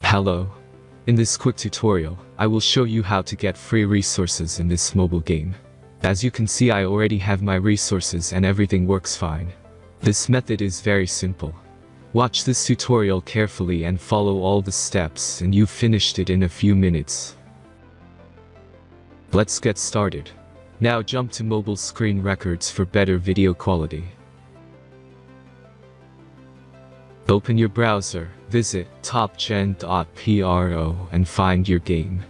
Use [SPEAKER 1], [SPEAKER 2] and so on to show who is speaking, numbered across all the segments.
[SPEAKER 1] Hello. In this quick tutorial, I will show you how to get free resources in this mobile game. As you can see, I already have my resources and everything works fine. This method is very simple. Watch this tutorial carefully and follow all the steps and you've finished it in a few minutes. Let's get started. Now jump to mobile screen records for better video quality. Open your browser, visit topgen.pro and find your game.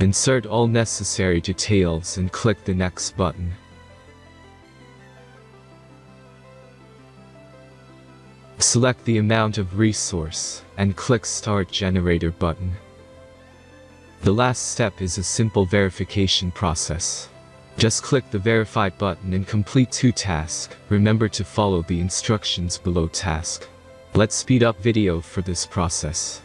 [SPEAKER 1] Insert all necessary details and click the next button. Select the amount of resource and click Start Generator button. The last step is a simple verification process. Just click the Verify button and complete 2 tasks. Remember to follow the instructions below task. Let's speed up video for this process.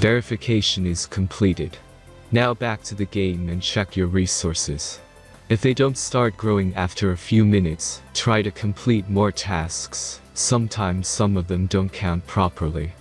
[SPEAKER 1] Verification is completed. Now back to the game and check your resources. If they don't start growing after a few minutes, try to complete more tasks. Sometimes some of them don't count properly.